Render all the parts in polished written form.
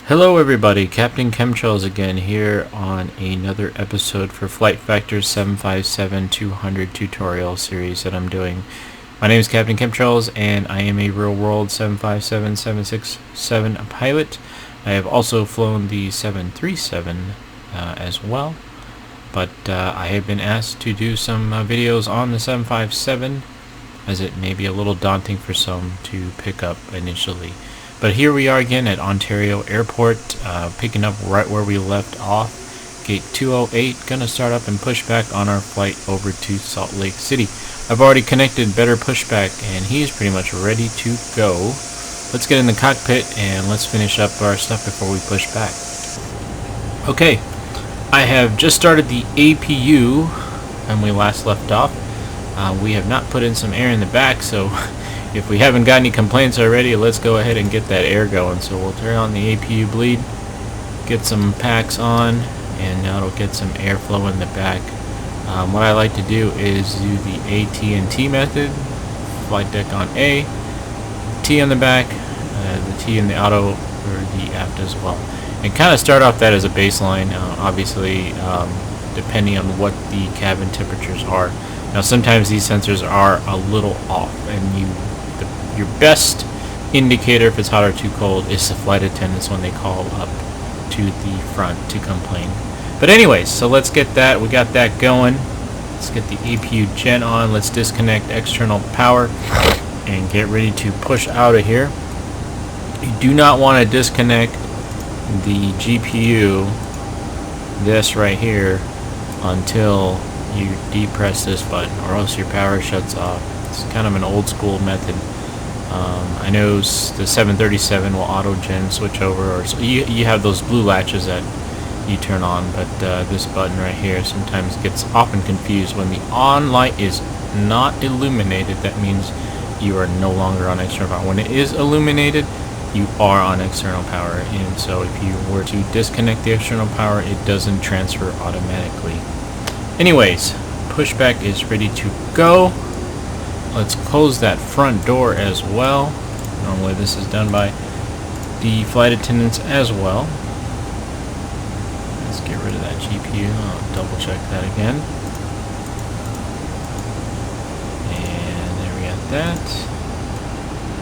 Hello everybody, Captain Chemtrails again here on another episode for Flight Factor's 757-200 tutorial series that I'm doing. My name is Captain Chemtrails and I am a real-world 757-767 pilot. I have also flown the 737 as well, but I have been asked to do some videos on the 757 as it may be a little daunting for some to pick up initially. But here we are again at Ontario Airport, picking up right where we left off. Gate 208, gonna start up and push back on our flight over to Salt Lake City. I've already connected Better Pushback and he's pretty much ready to go. Let's get in the cockpit and let's finish up our stuff before we push back. Okay, I have just started the APU and we last left off. We have not put in some air in the back, so if we haven't got any complaints already, let's go ahead and get that air going. So we'll turn on the APU bleed, get some packs on, and that'll get some airflow in the back. What I like to do is do the AT&T method, flight deck on A, T on the back, the T in the auto or the aft as well. And kind of start off that as a baseline, obviously depending on what the cabin temperatures are. Now sometimes these sensors are a little off, and your best indicator if it's hot or too cold is the flight attendants when they call up to the front to complain. But anyways, so let's get that. We got that going. Let's get the APU gen on. Let's disconnect external power and get ready to push out of here. You do not want to disconnect the GPU, this right here, until you depress this button, or else your power shuts off. It's kind of an old school method. I know the 737 will auto-gen switch over, or so you have those blue latches that you turn on, but this button right here sometimes gets often confused. When the on light is not illuminated, that means you are no longer on external power. When it is illuminated, you are on external power, and so if you were to disconnect the external power, it doesn't transfer automatically. Anyways, pushback is ready to go. Let's close that front door as well. Normally this is done by the flight attendants as well. Let's get rid of that GPU. I'll double check that again. And there we got that.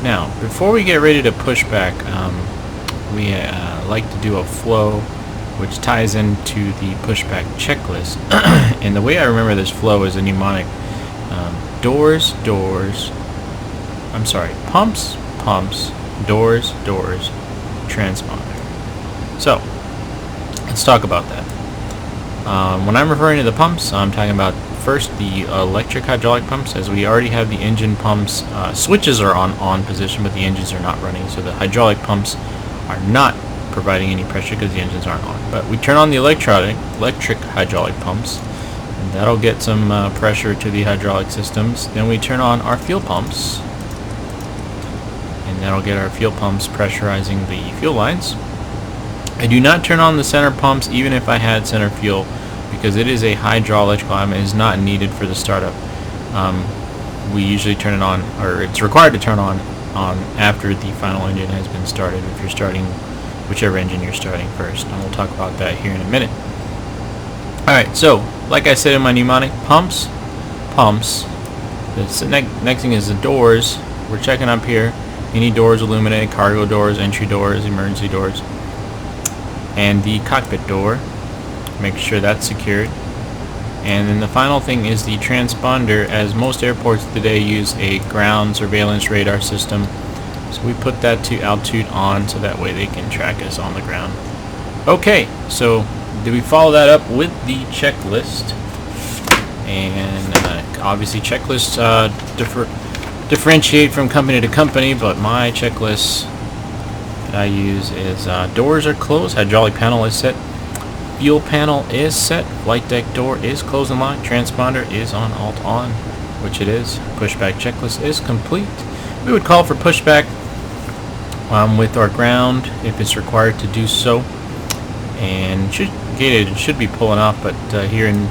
Now, before we get ready to push back, we like to do a flow which ties into the pushback checklist. And the way I remember this flow is a mnemonic: pumps, doors, transponder. So, let's talk about that. When I'm referring to the pumps, I'm talking about first the electric hydraulic pumps, as we already have the engine pumps. Switches are on position, but the engines are not running, so the hydraulic pumps are not providing any pressure because the engines aren't on. But we turn on the electric hydraulic pumps, and that'll get some pressure to the hydraulic systems. Then we turn on our fuel pumps, and that'll get our fuel pumps pressurizing the fuel lines. I do not turn on the center pumps even if I had center fuel, because it is a hydrological element. It is not needed for the startup. We usually turn it on, or it's required to turn on after the final engine has been started, if you're starting whichever engine you're starting first, and we'll talk about that here in a minute. Alright, so like I said in my mnemonic, pumps. The next thing is the doors. We're checking up here. Any doors illuminated: cargo doors, entry doors, emergency doors, and the cockpit door. Make sure that's secured. And then the final thing is the transponder, as most airports today use a ground surveillance radar system. So we put that to altitude on, so that way they can track us on the ground. Okay, so do we follow that up with the checklist? And obviously checklists differentiate from company to company, but my checklist that I use is doors are closed, hydraulic panel is set, fuel panel is set, flight deck door is closed and locked, transponder is on alt on, which it is. Pushback checklist is complete. We would call for pushback with our ground if it's required to do so, and it should be pulling off. But here in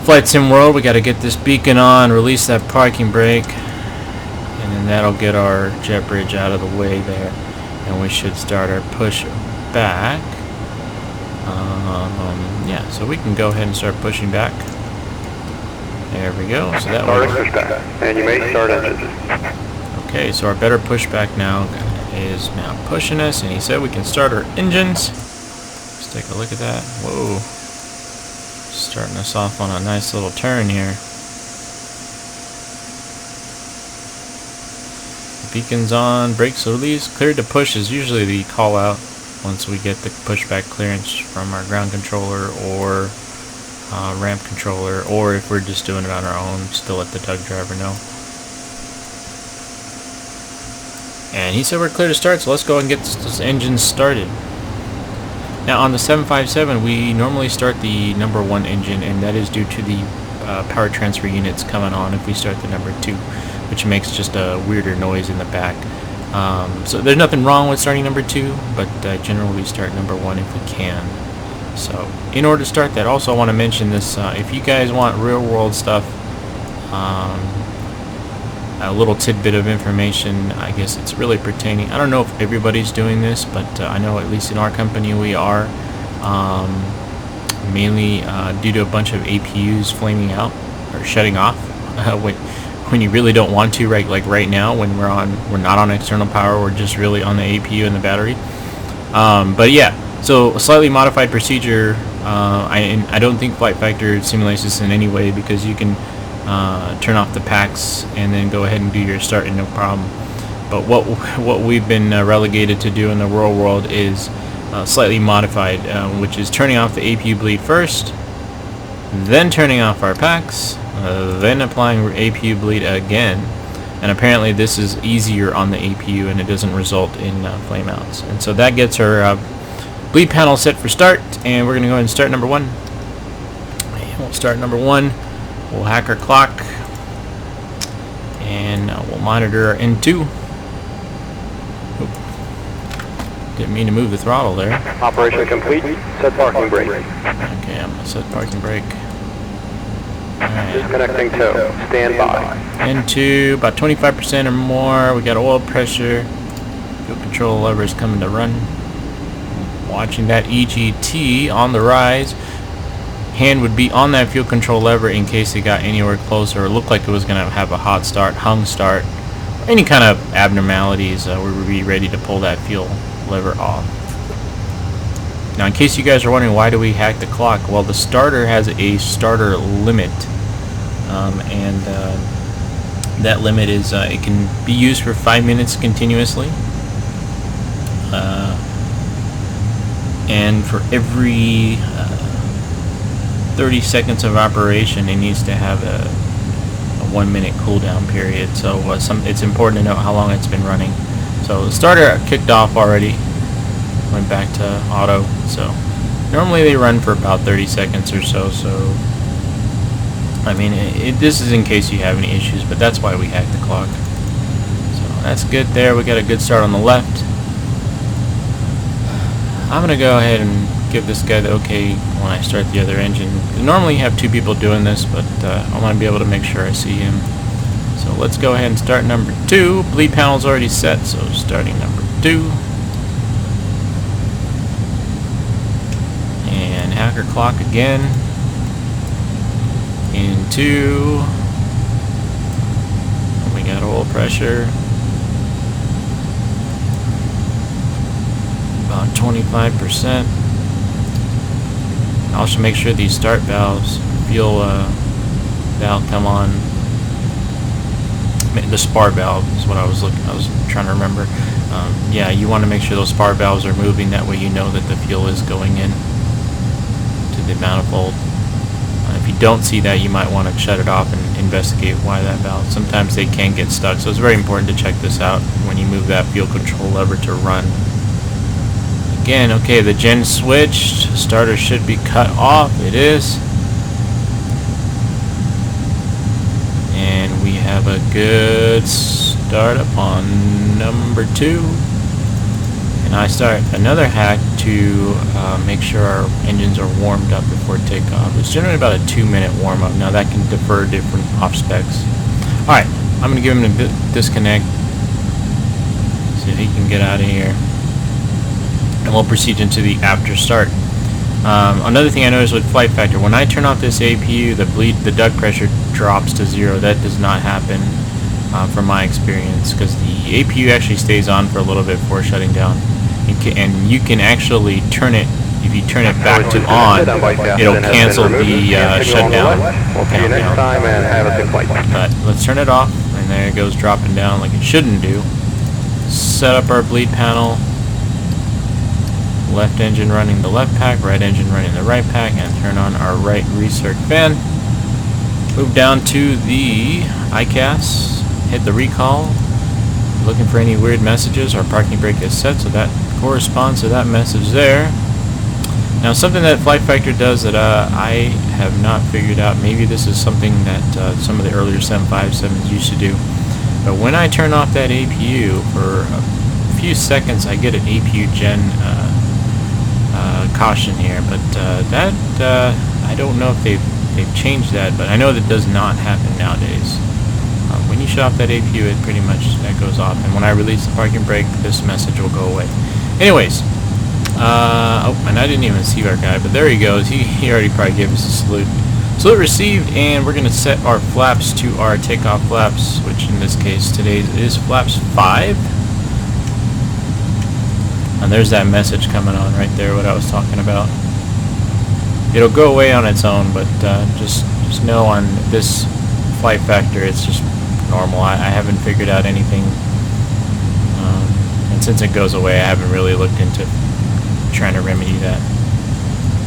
Flight Sim World, we got to get this beacon on, release that parking brake, and then that'll get our jet bridge out of the way there, and we should start our push back. Yeah, so we can go ahead and start pushing back. There we go. So that was pushback, and you may start engines. Okay, so our better pushback now is now pushing us, and he said we can start our engines. Let's take a look at that. Whoa, starting us off on a nice little turn here. Beacons on, brakes released, cleared to push is usually the call out once we get the pushback clearance from our ground controller or ramp controller, or if we're just doing it on our own, still let the tug driver know. And he said we're clear to start, so let's go and get those engines started. Now on the 757 we normally start the number 1 engine, and that is due to the power transfer units coming on if we start the number 2, which makes just a weirder noise in the back. So there's nothing wrong with starting number 2, but generally we start number 1 if we can. So in order to start that, also I want to mention this, if you guys want real world stuff, a little tidbit of information, I guess it's really pertaining, I don't know if everybody's doing this, but I know at least in our company we are, mainly due to a bunch of APUs flaming out or shutting off when you really don't want to, right? Like right now when we're not on external power, we're just really on the APU and the battery. But yeah, so a slightly modified procedure. I don't think Flight Factor simulates this in any way, because you can turn off the packs and then go ahead and do your start and no problem. But what we've been relegated to do in the real world is slightly modified, which is turning off the APU bleed first, then turning off our packs, then applying APU bleed again. And apparently this is easier on the APU and it doesn't result in flameouts. And so that gets our bleed panel set for start, and we're going to go ahead and start number 1. And we'll start number 1. We'll hack our clock, and we'll monitor our N2. Oop. Didn't mean to move the throttle there. Operation complete. Set parking brake. Okay, I'm going to set parking brake. Alright. Disconnecting tow. Stand by. N2, about 25% or more. We got oil pressure. Fuel control lever is coming to run. Watching that EGT on the rise. Hand would be on that fuel control lever in case it got anywhere closer or looked like it was going to have a hot start, hung start, or any kind of abnormalities. We would be ready to pull that fuel lever off. Now, in case you guys are wondering why do we hack the clock, well, the starter has a starter limit, and that limit is it can be used for 5 minutes continuously. And for every 30 seconds of operation, it needs to have a 1 minute cooldown period. So it's important to know how long it's been running. So the starter kicked off already, went back to auto. So normally they run for about 30 seconds or so. So I mean, this is in case you have any issues, but that's why we hacked the clock. So that's good there. We got a good start on the left. I'm going to go ahead and give this guy the okay when I start the other engine. Normally you have 2 people doing this, but I want to be able to make sure I see him. So let's go ahead and start number 2. Bleed panel's already set, so starting number 2. And hacker clock again. Into. And we got oil pressure. About 25%. Also make sure these start valves, fuel valve come on. The spar valve is what I was trying to remember. Yeah, you want to make sure those spar valves are moving. That way you know that the fuel is going in to the manifold. If you don't see that, you might want to shut it off and investigate why that valve. Sometimes they can get stuck, so it's very important to check this out when you move that fuel control lever to run. Again, okay, the gen switched. Starter should be cut off. It is. And we have a good startup on number 2. And I start another hack to make sure our engines are warmed up before takeoff. It's generally about a 2-minute warm-up. Now that can defer different off specs. Alright, I'm going to give him a disconnect. See if he can get out of here. and we'll proceed into the after start. Another thing I noticed with flight factor, when I turn off this APU, the duct pressure drops to 0. That does not happen from my experience, because the APU actually stays on for a little bit before shutting down, and you can actually turn it. If you turn it back to on, it'll cancel the shutdown countdown. But let's turn it off, and there it goes dropping down like it shouldn't do. Set up our bleed panel. Left engine running the left pack, right engine running the right pack, and turn on our right recirc fan. Move down to the ICAS, hit the recall. Looking for any weird messages. Our parking brake is set, so that corresponds to that message there. Now, something that Flight Factor does that I have not figured out, maybe this is something that some of the earlier 757s used to do, but when I turn off that APU for a few seconds, I get an APU gen caution here, but that I don't know if they've changed that, but I know that does not happen nowadays. When you shut off that APU, it pretty much that goes off, and when I release the parking brake, this message will go away. Anyways, oh, and I didn't even see our guy, but there he goes. He already probably gave us a salute. Salute received, and we're going to set our flaps to our takeoff flaps, which in this case today is flaps 5. And there's that message coming on right there, what I was talking about. It'll go away on its own, but just know on this Flight Factor, it's just normal. I haven't figured out anything, and since it goes away, I haven't really looked into trying to remedy that.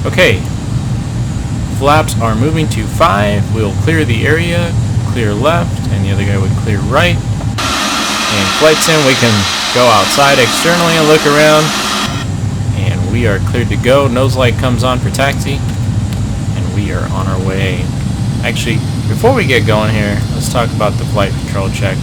Okay, flaps are moving to 5. We'll clear the area, clear left, and the other guy would clear right. And flight sim, we can go outside externally and look around, and we are cleared to go. Nose light comes on for taxi, and we are on our way. Actually, before we get going here, let's talk about the flight control check.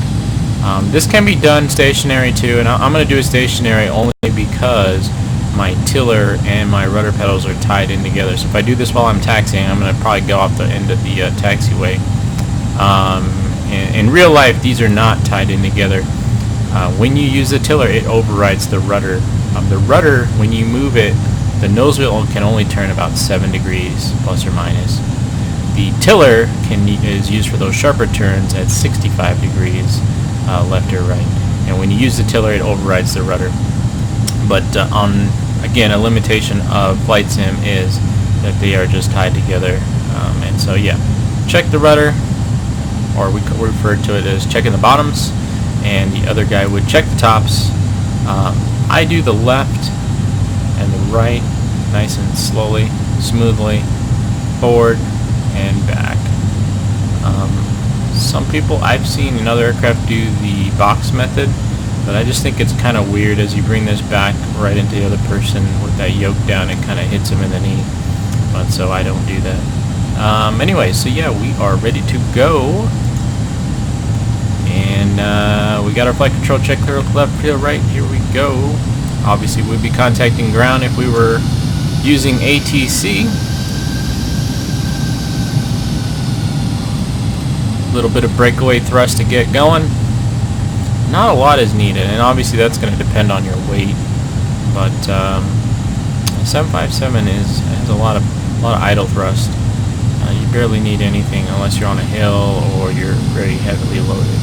This can be done stationary too, and I'm going to do it stationary only because my tiller and my rudder pedals are tied in together. So if I do this while I'm taxiing, I'm going to probably go off the end of the taxiway. In real life, these are not tied in together. When you use the tiller, it overrides the rudder. The rudder, when you move it, the nose wheel can only turn about 7 degrees, plus or minus. The tiller is used for those sharper turns at 65 degrees, left or right. And when you use the tiller, it overrides the rudder. But again, a limitation of flight sim is that they are just tied together. And so, yeah, check the rudder, or we refer to it as checking the bottoms, and the other guy would check the tops. I do the left and the right nice and slowly, smoothly, forward and back. Some people I've seen in other aircraft do the box method, but I just think it's kind of weird as you bring this back right into the other person with that yoke down, it kind of hits them in the knee. But so I don't do that. Anyway, so yeah, we are ready to go. And we got our flight control check, clear left, clear right. Here we go. Obviously, we'd be contacting ground if we were using ATC. A little bit of breakaway thrust to get going. Not a lot is needed, and obviously that's going to depend on your weight. But 757 has a lot of idle thrust. You barely need anything unless you're on a hill or you're very heavily loaded.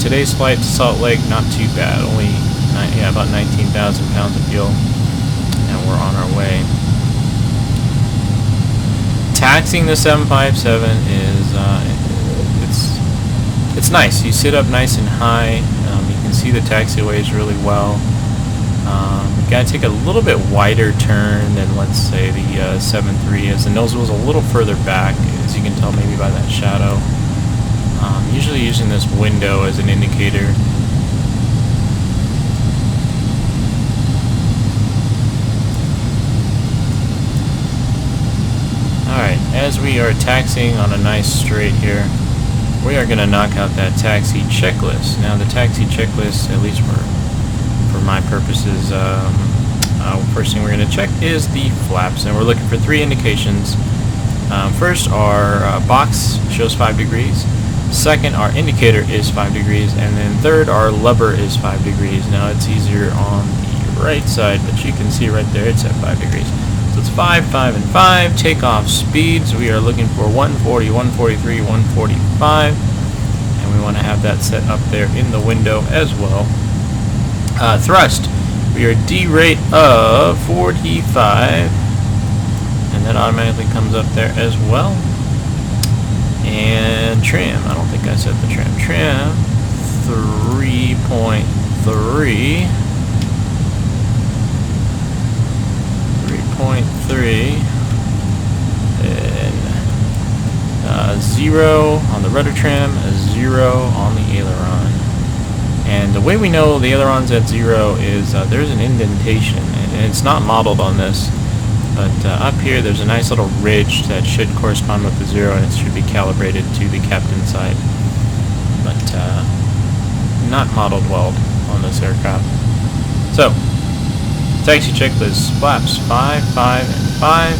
Today's flight to Salt Lake, not too bad. Only about 19,000 pounds of fuel, and we're on our way. Taxiing the 757 is it's nice. You sit up nice and high. You can see the taxiways really well. You gotta take a little bit wider turn than, let's say, the 7.3, as the nose wheel's a little further back, as you can tell maybe by that shadow. Usually using this window as an indicator. Alright, as we are taxiing on a nice straight here, we are going to knock out that taxi checklist. Now the taxi checklist, at least for my purposes, first thing we're going to check is the flaps, and we're looking for 3 indications. First, our box shows 5 degrees. Second, our indicator is 5 degrees, and then third, our lever is 5 degrees. Now it's easier on the right side, but you can see right there it's at 5 degrees. So it's 5, 5, and 5. Takeoff speeds, we are looking for 140, 143, 145. And we want to have that set up there in the window as well. Thrust, we are D rate of 45. And that automatically comes up there as well. And trim, I don't think I set the trim. Trim, 3.3. 3.3 and 0 on the rudder trim, 0 on the aileron. And the way we know the aileron's at 0 is there's an indentation, and it's not modeled on this, but up here there's a nice little ridge that should correspond with the 0, and it should be calibrated to the captain's side, but not modeled well on this aircraft. So, taxi checklist: flaps 5, 5, and 5.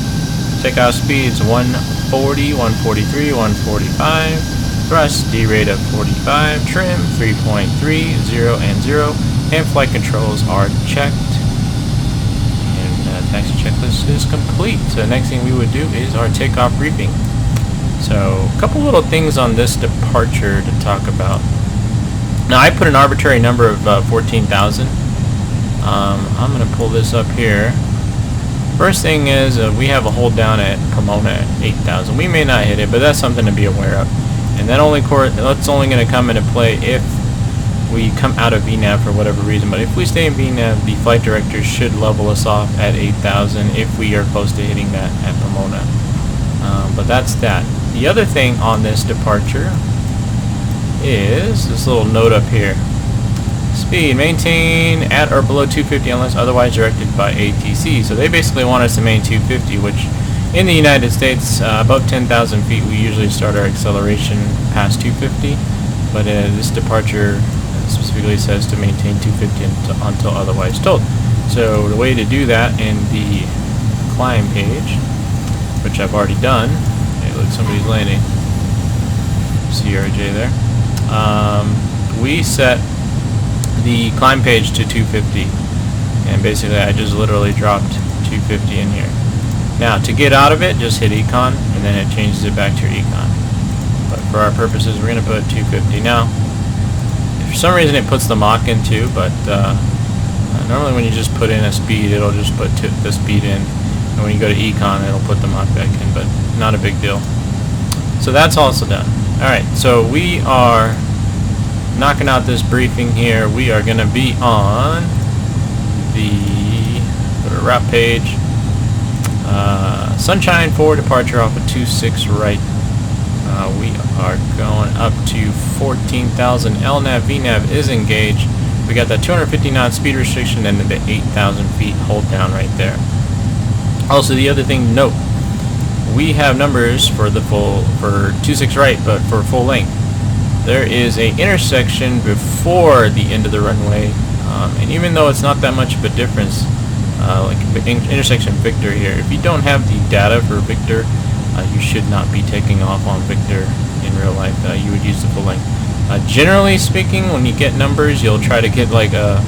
Takeoff speeds 140, 143, 145. Thrust D rate of 45. Trim 3.3, 0, and 0. And flight controls are checked. And taxi checklist is complete. So the next thing we would do is our takeoff briefing. So a couple little things on this departure to talk about. Now I put an arbitrary number of 14,000. I'm going to pull this up here. First thing is we have a hold down at Pomona at 8,000. We may not hit it, but that's something to be aware of. And that's only going to come into play if we come out of VNAV for whatever reason. But if we stay in VNAV, the flight director should level us off at 8,000 if we are close to hitting that at Pomona. But that's that. The other thing on this departure is this little note up here. Speed, maintain at or below 250 unless otherwise directed by ATC. So they basically want us to maintain 250, which in the United States, above 10,000 feet, we usually start our acceleration past 250. But this departure specifically says to maintain 250 until otherwise told. So the way to do that in the climb page, which I've already done. Hey, look, somebody's landing. CRJ there. We set the climb page to 250, and basically I just literally dropped 250 in here. Now to get out of it, just hit econ, and then it changes it back to your econ. But for our purposes, we're going to put 250. Now, if for some reason it puts the Mach in too, but normally when you just put in a speed, it'll just put the speed in, and when you go to econ, it'll put the Mach back in, but not a big deal. So that's also done. Alright, so we are knocking out this briefing here. We are going to be on the route page. Sunshine for departure off of 26 right. We are going up to 14,000. LNAV, VNAV is engaged. We got that 250 knot speed restriction and the 8,000 feet hold down right there. Also, the other thing to note, we have numbers for the for 26 right, but for full length. There is a intersection before the end of the runway, and even though it's not that much of a difference, like intersection Victor here, if you don't have the data for Victor, you should not be taking off on Victor in real life. You would use the full length. Generally speaking, when you get numbers, you'll try to get like a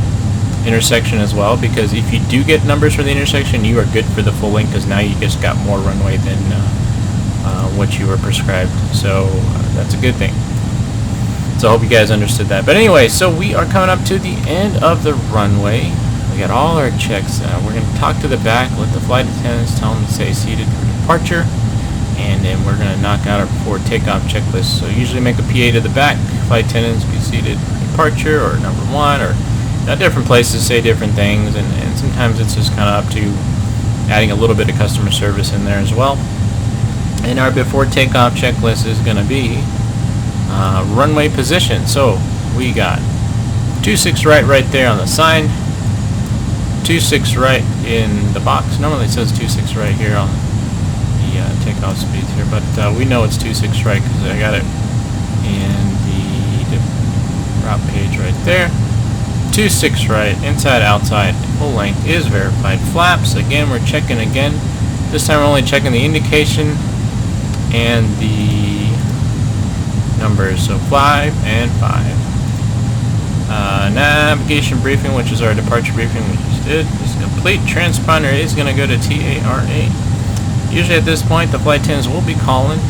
intersection as well, because if you do get numbers for the intersection, you are good for the full length, because now you just got more runway than what you were prescribed. So that's a good thing. So I hope you guys understood that. But anyway, so we are coming up to the end of the runway. We got all our checks. We're going to talk to the back, let the flight attendants tell them to stay seated for departure, and then we're going to knock out our before takeoff checklist. So usually make a PA to the back, flight attendants be seated for departure, or number 1, or different places say different things, and sometimes it's just kind of up to adding a little bit of customer service in there as well. And our before takeoff checklist is going to be runway position. So we got 26 right there on the sign, 26 right in the box. Normally it says 26 right here on the takeoff speeds here, but we know it's 26 right because I got it in the route page right there. 26 right, inside, outside, full length is verified. Flaps, again, we're checking again. This time we're only checking the indication and the numbers, so 5 and 5. Navigation briefing, which is our departure briefing, which is It is complete. Transponder is going to go to TAR8. Usually at this point the flight attendants will be calling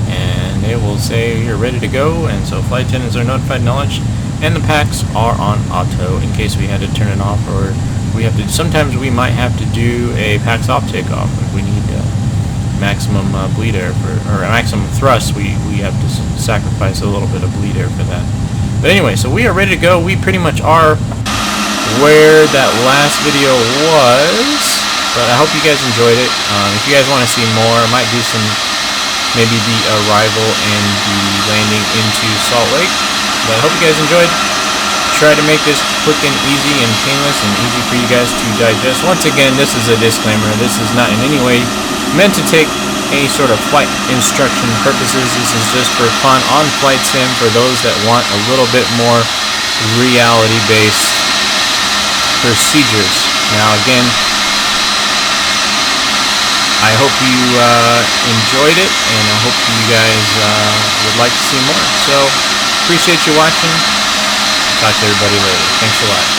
and they will say you're ready to go, and so flight attendants are notified, knowledge, and the packs are on auto in case we had to turn it off, or we have to. Sometimes we might have to do a packs off takeoff if we need maximum bleed air or maximum thrust. We have to sacrifice a little bit of bleed air for that. But anyway, so we are ready to go. We pretty much are where that last video was, but I hope you guys enjoyed it. If you guys want to see more, I might do some, maybe the arrival and the landing into Salt Lake. But I hope you guys enjoyed. Try to make this quick and easy and painless and easy for you guys to digest. Once again, this is a disclaimer. This is not in any way meant to take any sort of flight instruction purposes. This is just for fun on Flight Sim for those that want a little bit more reality-based procedures. Now again, I hope you enjoyed it, and I hope you guys would like to see more. So appreciate you watching. Talk to everybody later. Thanks a lot.